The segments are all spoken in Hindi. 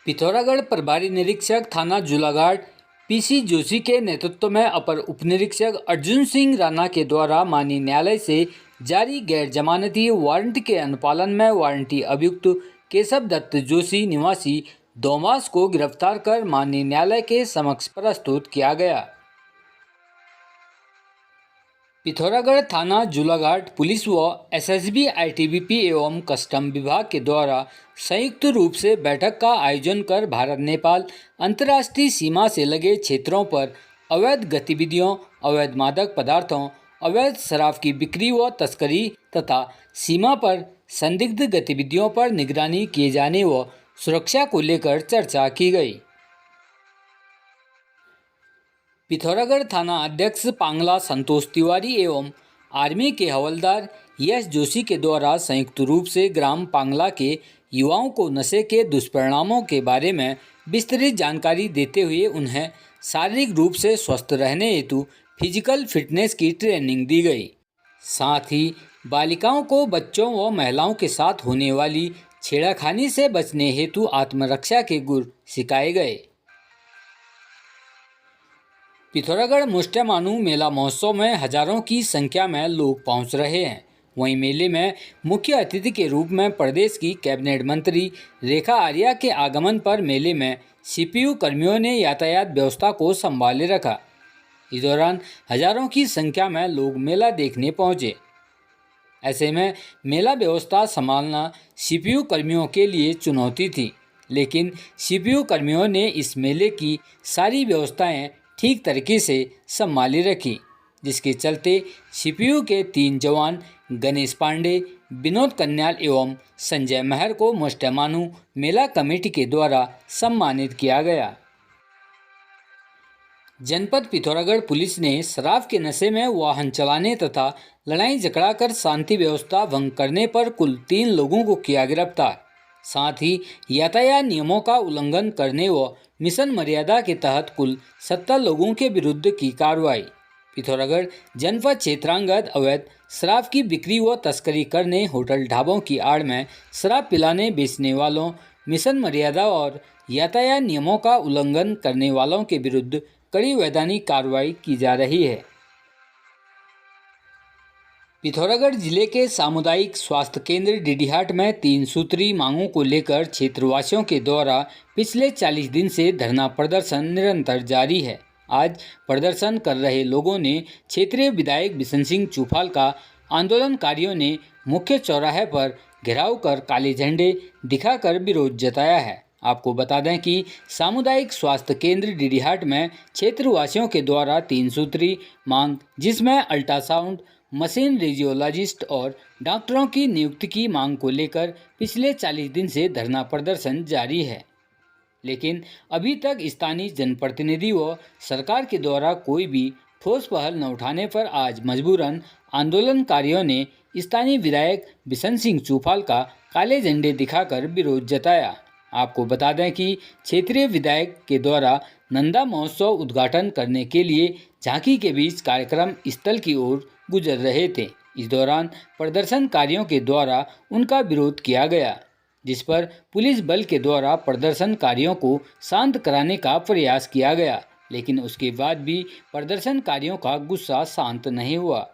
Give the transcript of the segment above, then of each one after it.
पिथौरागढ़ प्रभारी निरीक्षक थाना जुलाघाट पीसी जोशी के नेतृत्व में अपर उप निरीक्षक अर्जुन सिंह राणा के द्वारा माननीय न्यायालय से जारी गैर जमानती वारंट के अनुपालन में वारंटी अभियुक्त केशव दत्त जोशी निवासी दोमास को गिरफ्तार कर माननीय न्यायालय के समक्ष प्रस्तुत किया गया। पिथौरागढ़ थाना जुलाघाट पुलिस व एसएसबी आईटीबीपी एवं कस्टम विभाग के द्वारा संयुक्त रूप से बैठक का आयोजन कर भारत नेपाल अंतर्राष्ट्रीय सीमा से लगे क्षेत्रों पर अवैध गतिविधियों, अवैध मादक पदार्थों, अवैध शराब की बिक्री व तस्करी तथा सीमा पर संदिग्ध गतिविधियों पर निगरानी किए जाने व सुरक्षा को लेकर चर्चा की गई। पिथौरागढ़ थाना अध्यक्ष पांगला संतोष तिवारी एवं आर्मी के हवलदार यश जोशी के द्वारा संयुक्त रूप से ग्राम पांगला के युवाओं को नशे के दुष्परिणामों के बारे में विस्तृत जानकारी देते हुए उन्हें शारीरिक रूप से स्वस्थ रहने हेतु फिजिकल फिटनेस की ट्रेनिंग दी गई। साथ ही बालिकाओं को बच्चों व महिलाओं के साथ होने वाली छेड़खानी से बचने हेतु आत्मरक्षा के गुर सिखाए गए। पिथौरागढ़ मुष्टमानु मेला महोत्सव में हजारों की संख्या में लोग पहुंच रहे हैं। वहीं मेले में मुख्य अतिथि के रूप में प्रदेश की कैबिनेट मंत्री रेखा आर्या के आगमन पर मेले में सीपीयू कर्मियों ने यातायात व्यवस्था को संभाले रखा। इस दौरान हजारों की संख्या में लोग मेला देखने पहुंचे। ऐसे में मेला व्यवस्था संभालना सीपीयू कर्मियों के लिए चुनौती थी, लेकिन सीपीयू कर्मियों ने इस मेले की सारी व्यवस्थाएं ठीक तरीके से संभाली रखी, जिसके चलते सीपीयू के 3 जवान गणेश पांडे, विनोद कन्याल एवं संजय महर को मुष्टमानु मेला कमेटी के द्वारा सम्मानित किया गया। जनपद पिथौरागढ़ पुलिस ने शराब के नशे में वाहन चलाने तथा लड़ाई झगड़ा कर शांति व्यवस्था भंग करने पर कुल 3 लोगों को किया गिरफ्तार। साथ ही यातायात नियमों का उल्लंघन करने व मिशन मर्यादा के तहत कुल 70 लोगों के विरुद्ध की कार्रवाई। पिथौरागढ़ जनपद क्षेत्रांगत अवैध शराब की बिक्री व तस्करी करने, होटल ढाबों की आड़ में शराब पिलाने बेचने वालों, मिशन मर्यादा और यातायात नियमों का उल्लंघन करने वालों के विरुद्ध कड़ी वैधानिक कार्रवाई की जा रही है। पिथौरागढ़ जिले के सामुदायिक स्वास्थ्य केंद्र डीडीहाट में 3 सूत्री मांगों को लेकर क्षेत्रवासियों के द्वारा पिछले 40 दिन से धरना प्रदर्शन निरंतर जारी है। आज प्रदर्शन कर रहे लोगों ने क्षेत्रीय विधायक बिशन सिंह चूफाल का आंदोलनकारियों ने मुख्य चौराहे पर घेराव कर काले झंडे दिखाकर विरोध जताया है। आपको बता दें कि सामुदायिक स्वास्थ्य केंद्र डीडीहाट में क्षेत्रवासियों के द्वारा 3 सूत्री मांग, जिसमें अल्ट्रासाउंड मशीन, रेडियोलॉजिस्ट और डॉक्टरों की नियुक्ति की मांग को लेकर पिछले 40 दिन से धरना प्रदर्शन जारी है, लेकिन अभी तक स्थानीय जनप्रतिनिधि व सरकार के द्वारा कोई भी ठोस पहल न उठाने पर आज मजबूरन आंदोलनकारियों ने स्थानीय विधायक बिशन सिंह चूफाल का काले झंडे दिखाकर विरोध जताया। आपको बता दें कि क्षेत्रीय विधायक के द्वारा नंदा महोत्सव उद्घाटन करने के लिए झांकी के बीच कार्यक्रम स्थल की ओर गुजर रहे थे। इस दौरान प्रदर्शनकारियों के द्वारा उनका विरोध किया गया, जिस पर पुलिस बल के द्वारा प्रदर्शनकारियों को शांत कराने का प्रयास किया गया, लेकिन उसके बाद भी प्रदर्शनकारियों का गुस्सा शांत नहीं हुआ।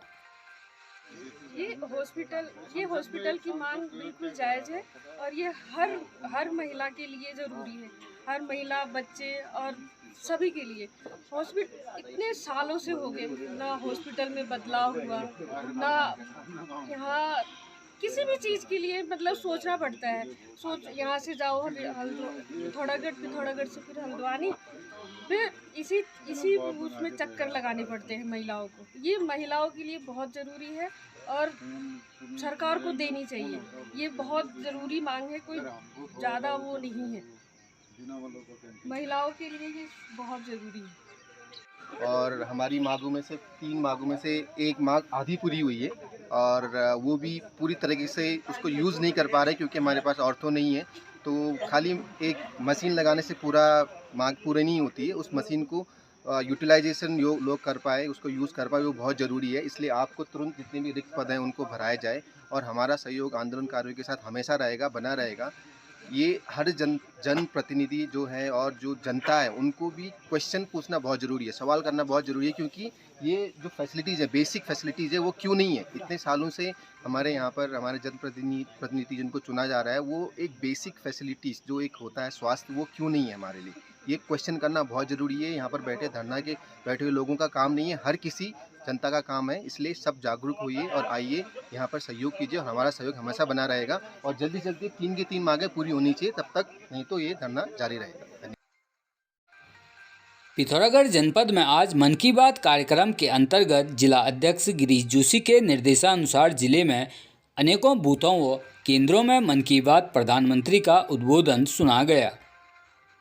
ये हॉस्पिटल की मांग बिल्कुल जायज़ है और ये हर महिला के लिए ज़रूरी है। हर महिला, बच्चे और सभी के लिए हॉस्पिटल इतने सालों से हो गए, ना हॉस्पिटल में बदलाव हुआ, ना यहाँ किसी भी चीज़ के लिए मतलब सोचना पड़ता है। यहाँ से जाओ पिथौरागढ़ से फिर हल्द्वानी, फिर इसी उसमें चक्कर लगाने पड़ते हैं महिलाओं को। ये महिलाओं के लिए बहुत ज़रूरी है और सरकार को देनी चाहिए। ये बहुत ज़रूरी मांग है, कोई ज़्यादा वो नहीं है, महिलाओं के लिए ये बहुत ज़रूरी है। और हमारी मांगों में से 3 मांगों में से एक मांग आधी पूरी हुई है और वो भी पूरी तरीके से उसको यूज़ नहीं कर पा रहे क्योंकि हमारे पास ऑर्थो नहीं है। तो खाली एक मशीन लगाने से पूरा मांग पूरी नहीं होती है। उस मशीन को यूटिलाइजेशन लोग कर पाए, उसको यूज़ कर पाए, वो बहुत ज़रूरी है। इसलिए आपको तुरंत जितने भी रिक्त पद हैं उनको भराया जाए और हमारा सहयोग आंदोलनकारियों के साथ हमेशा रहेगा, बना रहेगा। ये हर जनप्रतिनिधि जो है और जो जनता है उनको भी क्वेश्चन पूछना बहुत ज़रूरी है, सवाल करना बहुत ज़रूरी है, क्योंकि ये जो फैसिलिटीज़ है, बेसिक फैसिलिटीज़ है, वो क्यों नहीं है। इतने सालों से हमारे यहाँ पर हमारे प्रतिनिधि जिनको चुना जा रहा है, वो एक बेसिक फैसिलिटीज़ जो एक होता है स्वास्थ्य, वो क्यों नहीं है हमारे लिए। ये क्वेश्चन करना बहुत ज़रूरी है। यहाँ पर बैठे हुए लोगों का काम नहीं है, हर किसी जनता का काम है। इसलिए सब जागरूक होइए और आइए, यहाँ पर सहयोग कीजिए और हमारा सहयोग हमेशा बना रहेगा। और जल्दी से जल्दी 3 की 3 मांगें पूरी होनी चाहिए तब तक, नहीं तो ये धरना जारी रहेगा। धन्यवाद। पिथौरागढ़ जनपद में आज मन की बात कार्यक्रम के अंतर्गत जिला अध्यक्ष गिरीश जोशी के निर्देशानुसार जिले में अनेकों बूथों व केंद्रों में मन की बात प्रधानमंत्री का उद्बोधन सुना गया।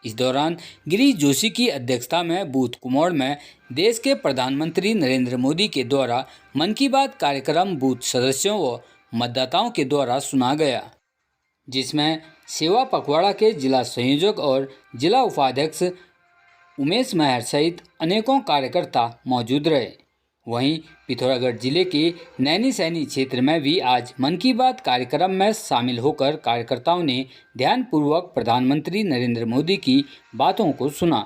इस दौरान गिरीश जोशी की अध्यक्षता में बूथ कुमोड़ में देश के प्रधानमंत्री नरेंद्र मोदी के द्वारा मन की बात कार्यक्रम बूथ सदस्यों व मतदाताओं के द्वारा सुना गया, जिसमें सेवा पखवाड़ा के जिला संयोजक और जिला उपाध्यक्ष उमेश महर सहित अनेकों कार्यकर्ता मौजूद रहे। वहीं पिथौरागढ़ जिले के नैनी सैनी क्षेत्र में भी आज मन की बात कार्यक्रम में शामिल होकर कार्यकर्ताओं ने ध्यानपूर्वक प्रधानमंत्री नरेंद्र मोदी की बातों को सुना।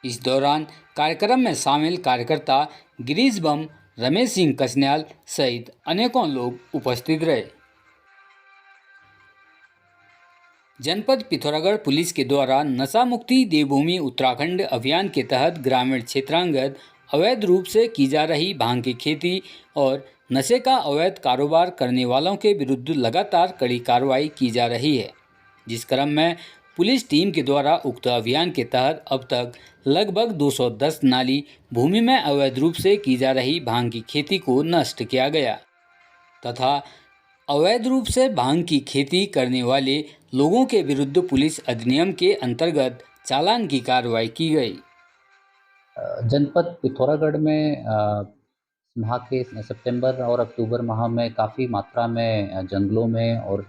इस दौरान कार्यक्रम में शामिल कार्यकर्ता गिरीश बम, रमेश सिंह कसन्याल सहित अनेकों लोग उपस्थित रहे। जनपद पिथौरागढ़ पुलिस के द्वारा नशा मुक्ति देवभूमि उत्तराखंड अभियान के तहत ग्रामीण क्षेत्रांगत अवैध रूप से की जा रही भांग की खेती और नशे का अवैध कारोबार करने वालों के विरुद्ध लगातार कड़ी कार्रवाई की जा रही है, जिस क्रम में पुलिस टीम के द्वारा उक्त अभियान के तहत अब तक लगभग 210 नाली भूमि में अवैध रूप से की जा रही भांग की खेती को नष्ट किया गया तथा अवैध रूप से भांग की खेती करने वाले लोगों के विरुद्ध पुलिस अधिनियम के अंतर्गत चालान की कार्रवाई की गई। जनपद पिथौरागढ़ में माह के सितंबर और अक्टूबर माह में काफ़ी मात्रा में जंगलों में और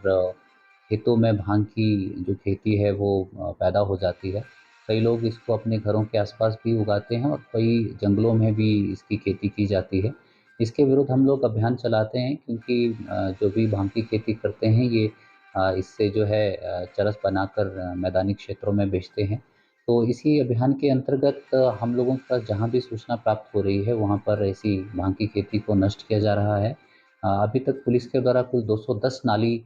खेतों में भांग की जो खेती है वो पैदा हो जाती है। कई लोग इसको अपने घरों के आसपास भी उगाते हैं और कई जंगलों में भी इसकी खेती की जाती है। इसके विरुद्ध हम लोग अभियान चलाते हैं, क्योंकि जो भी भांग की खेती करते हैं ये इससे जो है चरस बनाकर मैदानी क्षेत्रों में बेचते हैं। तो इसी अभियान के अंतर्गत हम लोगों के पास जहाँ भी सूचना प्राप्त हो रही है वहाँ पर ऐसी भांग की खेती को नष्ट किया जा रहा है। अभी तक पुलिस के द्वारा कुल 210 नाली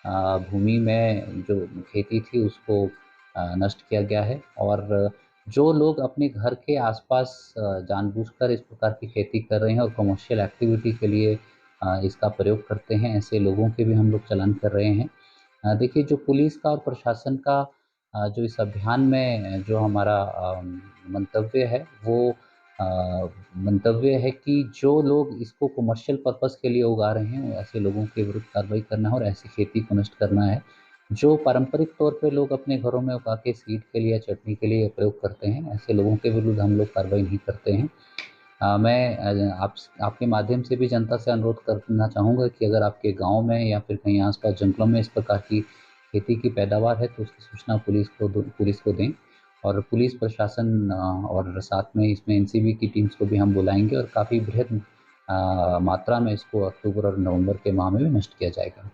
भूमि में जो खेती थी उसको नष्ट किया गया है और जो लोग अपने घर के आसपास जानबूझकर इस प्रकार की खेती कर रहे हैं और कमर्शियल एक्टिविटी के लिए इसका प्रयोग करते हैं, ऐसे लोगों के भी हम लोग चालान कर रहे हैं। देखिए, जो पुलिस का और प्रशासन का जो इस अभियान में जो हमारा मंतव्य है वो मंतव्य है कि जो लोग इसको कमर्शियल पर्पस के लिए उगा रहे हैं ऐसे लोगों के विरुद्ध कार्रवाई करना है और ऐसी खेती को नष्ट करना है। जो पारंपरिक तौर पे लोग अपने घरों में उगा के सीड के लिए, चटनी के लिए प्रयोग करते हैं, ऐसे लोगों के विरुद्ध हम लोग कार्रवाई नहीं करते हैं। मैं आपके माध्यम से भी जनता से अनुरोध करना चाहूँगा कि अगर आपके गाँव में या फिर कहीं आस-पास जंगलों में इस प्रकार की खेती की पैदावार है तो उसकी सूचना पुलिस को दें और पुलिस प्रशासन और साथ में इसमें एनसीबी की टीम्स को भी हम बुलाएँगे और काफ़ी बृहद मात्रा में इसको अक्टूबर और नवंबर के माह में भी नष्ट किया जाएगा।